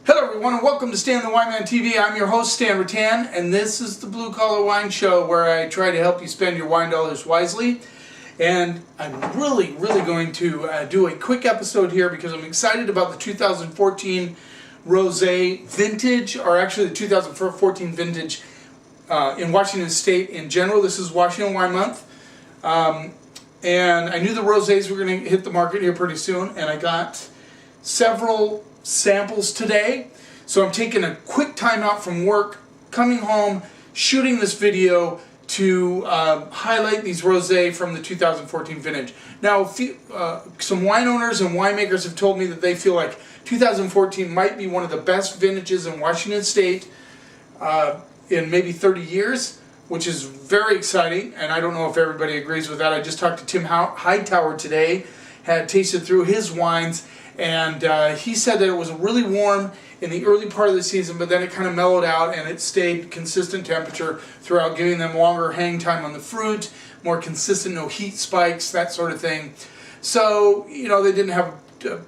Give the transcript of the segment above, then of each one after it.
Hello everyone and welcome to Stan the Wine Man TV. I'm your host Stan Rattan and this is the Blue Collar Wine Show where I try to help you spend your wine dollars wisely. And I'm really going to do a quick episode here because I'm excited about the 2014 Rosé vintage, or actually the 2014 vintage in Washington State in general. This is Washington Wine Month. And I knew the rosés were going to hit the market here pretty soon, and I got several samples today. So I'm taking a quick time out from work, coming home, shooting this video to highlight these rosé from the 2014 vintage. Now, some wine owners and winemakers have told me that they feel like 2014 might be one of the best vintages in Washington State in maybe 30 years, which is very exciting, and I don't know if everybody agrees with that. I just talked to Tim Hightower today, had tasted through his wines, and he said that it was really warm in the early part of the season, but then it kind of mellowed out and it stayed consistent temperature throughout, giving them longer hang time on the fruit, more consistent, no heat spikes, that sort of thing. So, you know, they didn't have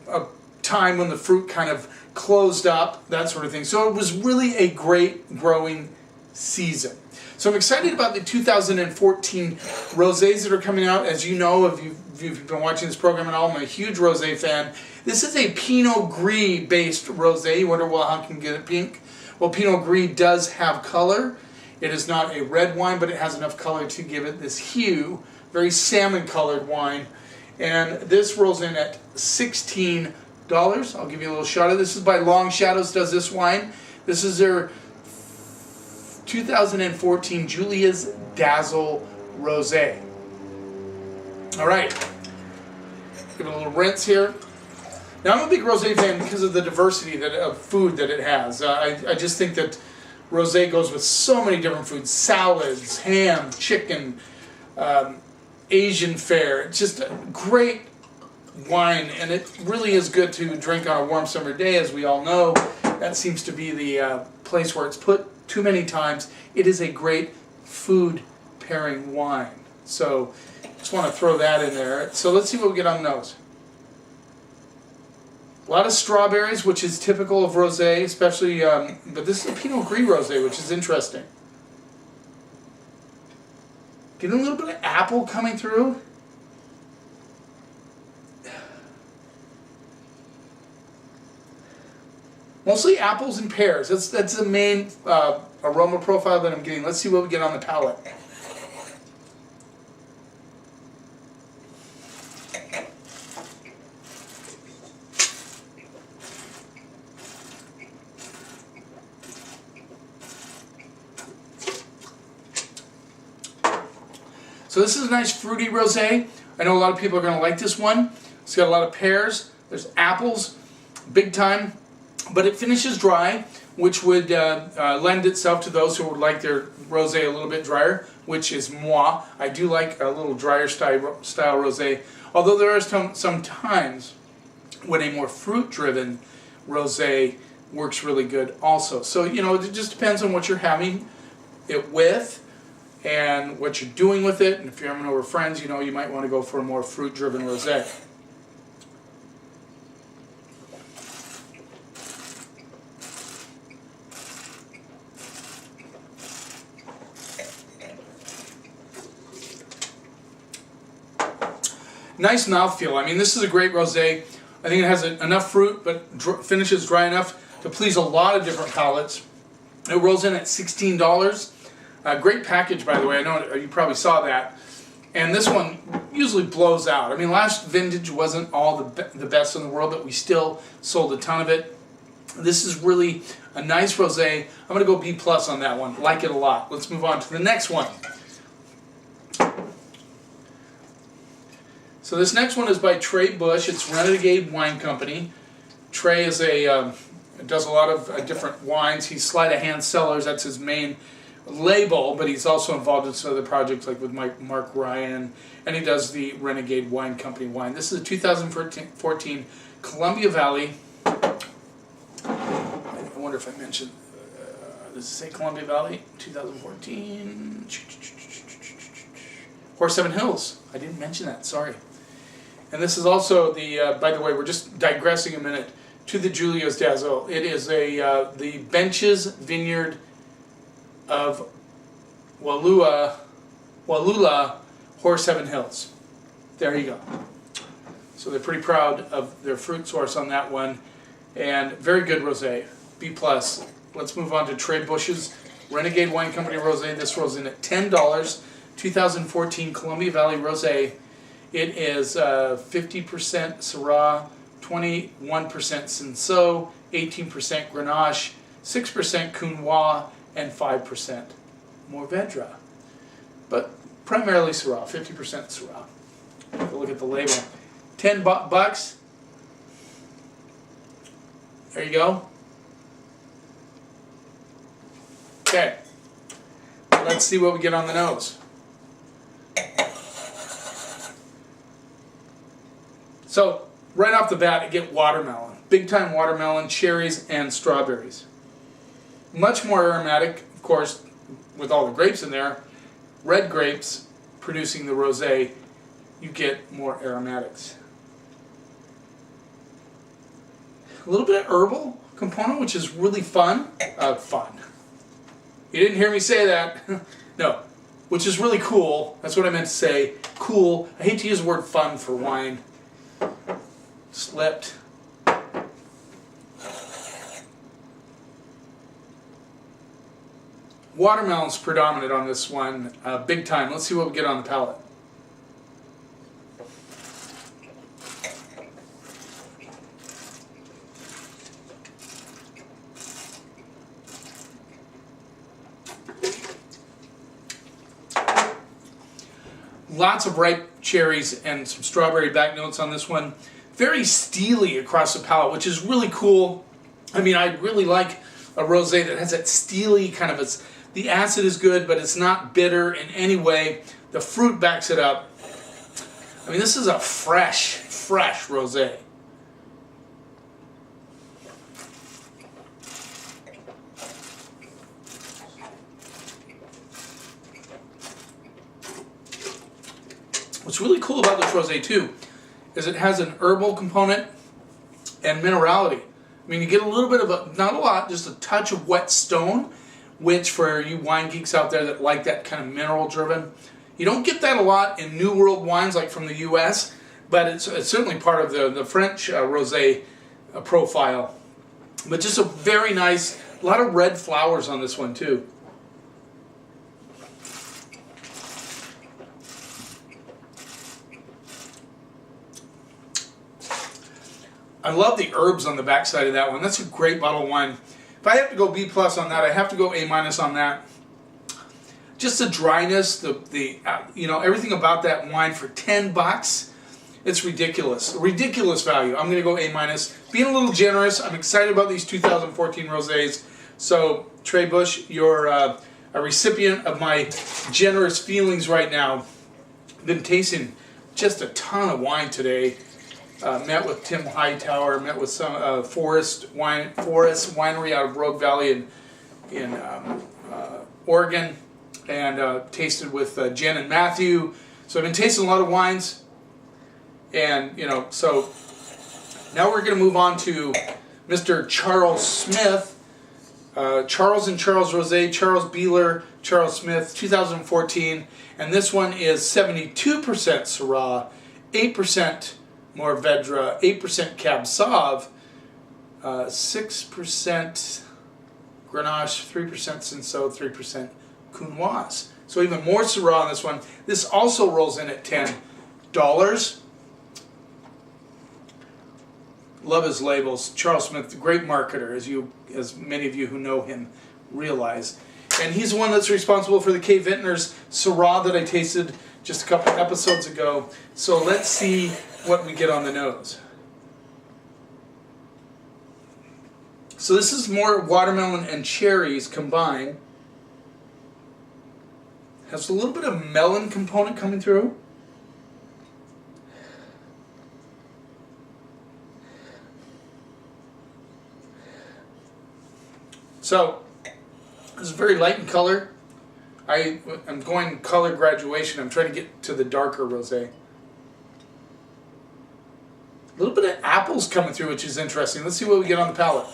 a time when the fruit kind of closed up, that sort of thing. So it was really a great growing season. So I'm excited about the 2014 rosés that are coming out. As you know, if you've been watching this program at all, I'm a huge rosé fan. This is a Pinot Gris based rosé. You wonder, well, how can you get it pink? Well, Pinot Gris does have color. It is not a red wine, but it has enough color to give it this hue. Very salmon colored wine. And this rolls in at $16. I'll give you a little shot of this. Is by Long Shadows does this wine. This is their 2014 Julia's Dazzle Rosé. All right, give it a little rinse here. Now, I'm a big rosé fan because of the diversity of food that it has. I just think that rosé goes with so many different foods: salads, ham, chicken, Asian fare. It's just a great wine, and it really is good to drink on a warm summer day, as we all know. That seems to be the place where it's put too many times. It is a great food pairing wine. So just want to throw that in there. So let's see what we get on the nose. A lot of strawberries, which is typical of rosé, especially, but this is a Pinot Gris rosé, which is interesting. Getting a little bit of apple coming through. Mostly apples and pears. That's the main aroma profile that I'm getting. Let's see what we get on the palate. So this is a nice fruity rosé. I know a lot of people are going to like this one. It's got a lot of pears. There's apples, big time. But it finishes dry, which would lend itself to those who would like their rosé a little bit drier, which is moi. I do like a little drier style rosé, although there are some times when a more fruit-driven rosé works really good also. So, you know, it just depends on what you're having it with and what you're doing with it. And if you're having over friends, you know, you might want to go for a more fruit-driven rosé. Nice mouthfeel. I mean, this is a great rosé. I think it has enough fruit, but finishes dry enough to please a lot of different palates. It rolls in at $16. Great package, by the way. I know you probably saw that. And this one usually blows out. I mean, last vintage wasn't all the best in the world, but we still sold a ton of it. This is really a nice rosé. I'm going to go B+ on that one. Like it a lot. Let's move on to the next one. So this next one is by Trey Bush. It's Renegade Wine Company. Trey is does a lot of different wines. He's Sleight of Hand Cellars. That's his main label, but he's also involved in some other projects like with Mark Ryan, and he does the Renegade Wine Company wine. This is a 2014 Columbia Valley. I wonder if I mentioned, does it say Columbia Valley 2014? Horse Seven Hills. I didn't mention that, sorry. And this is also the, by the way, we're just digressing a minute. to the Julio's Dazzle. It is the Benches Vineyard of Wallula, Horse Heaven Hills. There you go. So they're pretty proud of their fruit source on that one, and very good rosé, B+. Let's move on to Trey Bush's Renegade Wine Company Rosé. This rolls in at $10. 2014 Columbia Valley Rosé. It is 50% Syrah, 21% Cinsault, 18% Grenache, 6% Counoise, and 5% Mourvedre. But primarily Syrah, 50% Syrah. Take a look at the label. 10 bucks. There you go. Okay. Let's see what we get on the nose. So, right off the bat, I get watermelon. Big time watermelon, cherries, and strawberries. Much more aromatic, of course, with all the grapes in there. Red grapes producing the rosé, you get more aromatics. A little bit of herbal component, which is really fun. Fun. You didn't hear me say that. No. Which is really cool. That's what I meant to say. Cool. I hate to use the word fun for wine. Slipped. Watermelon's predominant on this one. Big time. Let's see what we get on the palate. Lots of ripe cherries and some strawberry back notes on this one. Very steely across the palate, which is really cool. I mean, I really like a rosé that has that steely kind of, the acid is good, but it's not bitter in any way. The fruit backs it up. I mean, this is a fresh rosé. What's really cool about this rosé too is it has an herbal component and minerality. I mean, you get a little bit of a, not a lot, just a touch of wet stone, which for you wine geeks out there that like that kind of mineral driven, you don't get that a lot in New World wines like from the US, but it's certainly part of the French rosé profile. But just a very nice, a lot of red flowers on this one too. I love the herbs on the backside of that one. That's a great bottle of wine. If I have to go B+ on that, I have to go A- on that. Just the dryness, you know, everything about that wine for 10 bucks, it's ridiculous. Ridiculous value. I'm going to go A-. Being a little generous. I'm excited about these 2014 rosés. So, Trey Bush, you're a recipient of my generous feelings right now. Been tasting just a ton of wine today. Met with Tim Hightower, met with some Forest Winery out of Rogue Valley in Oregon, and tasted with Jen and Matthew. So I've been tasting a lot of wines, and you know, so now we're going to move on to Mr. Charles Smith, Charles and Charles Rosé, Charles Beeler, Charles Smith, 2014, and this one is 72% Syrah, 8% Mourvedre, 8% Cab Sauv, 6% Grenache, 3% Cinsault, 3% Counoise. So even more Syrah on this one. This also rolls in at $10. Love his labels. Charles Smith, the great marketer, as many of you who know him realize. And he's the one that's responsible for the K. Vintner's Syrah that I tasted just a couple episodes ago. So let's see what we get on the nose. So this is more watermelon and cherries combined. Has a little bit of melon component coming through. So this is very light in color. I'm going color graduation. I'm trying to get to the darker rosé. A little bit of apple apples coming through, which is interesting. Let's see what we get on the palate.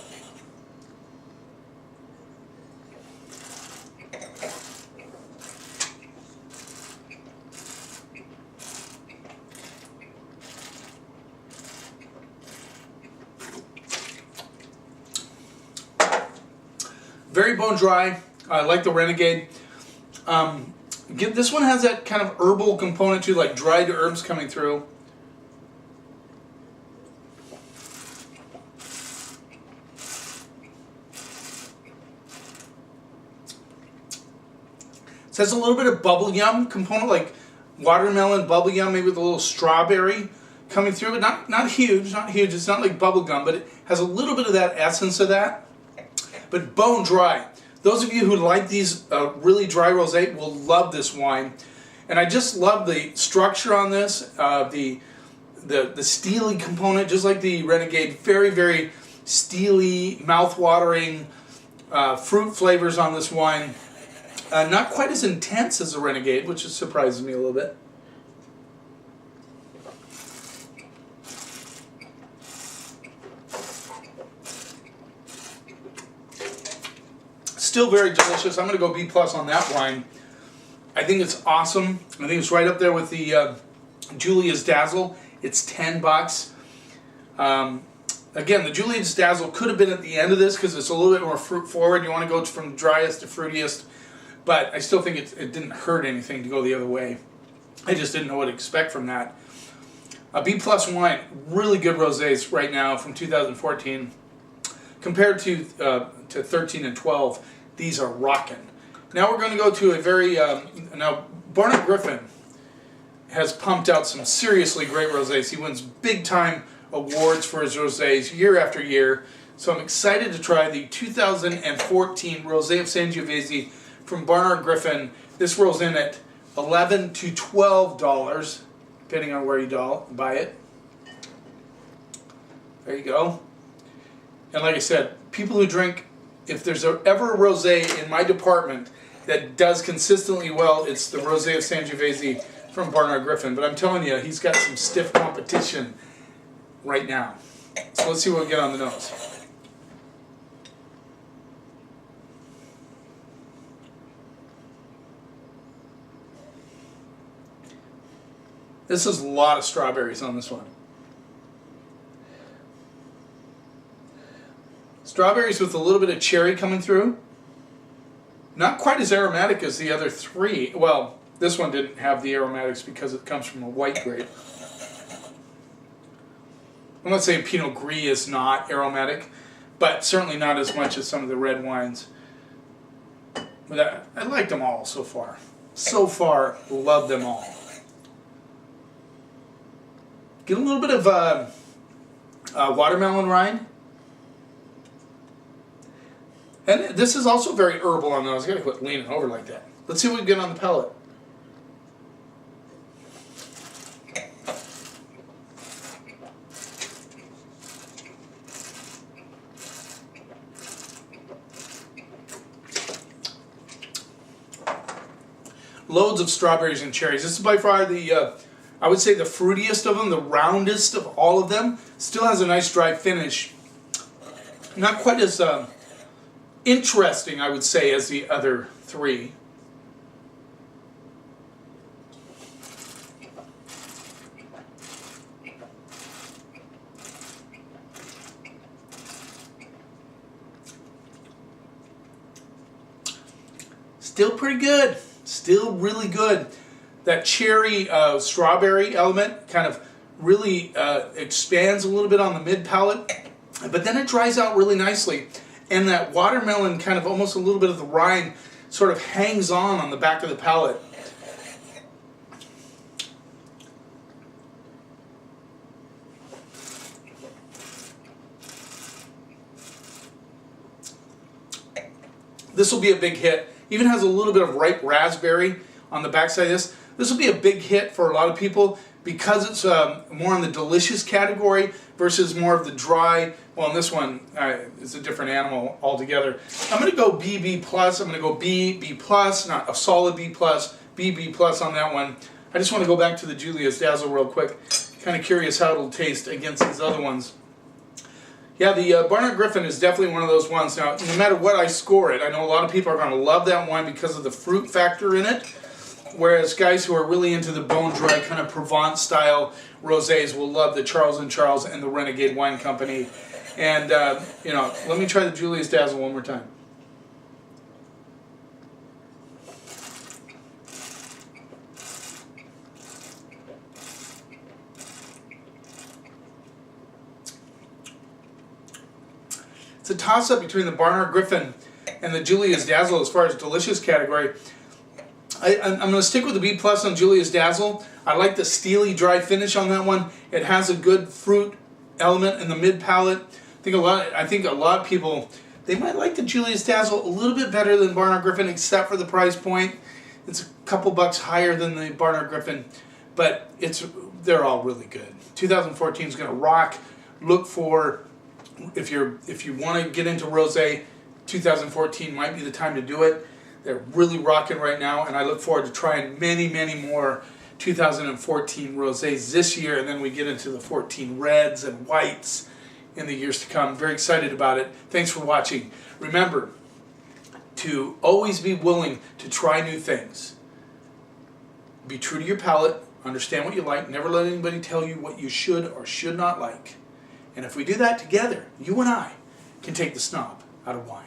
Very bone dry. I like the Renegade. This one has that kind of herbal component too, like dried herbs coming through. It has a little bit of bubble yum component, like watermelon bubble yum, maybe with a little strawberry coming through, but not huge, not huge. It's not like bubble gum, but it has a little bit of that essence of that. But bone dry. Those of you who like these really dry rosé will love this wine. And I just love the structure on this, the steely component, just like the Renegade. Very, very steely, mouth-watering fruit flavors on this wine. Not quite as intense as the Renegade, which surprises me a little bit. Still very delicious. I'm going to go B+ on that wine. I think it's awesome. I think it's right up there with the Julia's Dazzle. It's $10. Again, the Julia's Dazzle could have been at the end of this because it's a little bit more fruit forward. You want to go from driest to fruitiest, but I still think it didn't hurt anything to go the other way. I just didn't know what to expect from that. A B+ wine, really good rosés right now from 2014 compared to 13 and 12. These are rocking. Now we're going to go to a very now Barnard Griffin has pumped out some seriously great rosés. He wins big time awards for his rosés year after year. So I'm excited to try the 2014 Rosé of Sangiovese from Barnard Griffin. This rolls in at $11 to $12, depending on where you buy it. There you go. And like I said, people who drink, if there's ever a rosé in my department that does consistently well, it's the Rosé of Sangiovese from Barnard Griffin. But I'm telling you, he's got some stiff competition right now. So let's see what we get on the nose. This is a lot of strawberries on this one. Strawberries with a little bit of cherry coming through. Not quite as aromatic as the other three. Well, this one didn't have the aromatics because it comes from a white grape. I'm not saying Pinot Gris is not aromatic, but certainly not as much as some of the red wines. But I liked them all so far. So far, love them all. Get a little bit of watermelon rind. And this is also very herbal on those. I gotta quit leaning over like that. Let's see what we get on the palate. Loads of strawberries and cherries. This is by far the, I would say the fruitiest of them, the roundest of all of them. Still has a nice dry finish. Not quite as interesting, I would say, as the other three. Still pretty good. Still really good. That cherry strawberry element kind of really expands a little bit on the mid palate, but then it dries out really nicely. And that watermelon, kind of almost a little bit of the rind, sort of hangs on the back of the palate. This will be a big hit. Even has a little bit of ripe raspberry on the backside of this. This will be a big hit for a lot of people because it's more in the delicious category versus more of the dry. Well, in this one, it's a different animal altogether. I'm going to go B+. I'm going to go B+, not a solid B+, B+ on that one. I just want to go back to the Julia's Dazzle real quick. Kind of curious how it'll taste against these other ones. Yeah, the Barnard Griffin is definitely one of those ones. Now, no matter what I score it, I know a lot of people are going to love that wine because of the fruit factor in it. Whereas guys who are really into the bone dry kind of Provence style rosés will love the Charles & Charles and the Renegade Wine Company. And, you know, let me try the Julius Dazzle one more time. It's a toss-up between the Barnard Griffin and the Julius Dazzle as far as delicious category. I'm going to stick with the B+ on Julius Dazzle. I like the steely dry finish on that one. It has a good fruit element in the mid palate. I think a lot of people, they might like the Julius Dazzle a little bit better than Barnard Griffin, except for the price point. It's a couple bucks higher than the Barnard Griffin, but they're all really good. 2014 is going to rock. Look for, if you want to get into rosé, 2014 might be the time to do it. They're really rocking right now, and I look forward to trying many, many more 2014 rosés this year, and then we get into the 14 reds and whites in the years to come. Very excited about it. Thanks for watching. Remember to always be willing to try new things. Be true to your palate. Understand what you like. Never let anybody tell you what you should or should not like. And if we do that together, you and I can take the snob out of wine.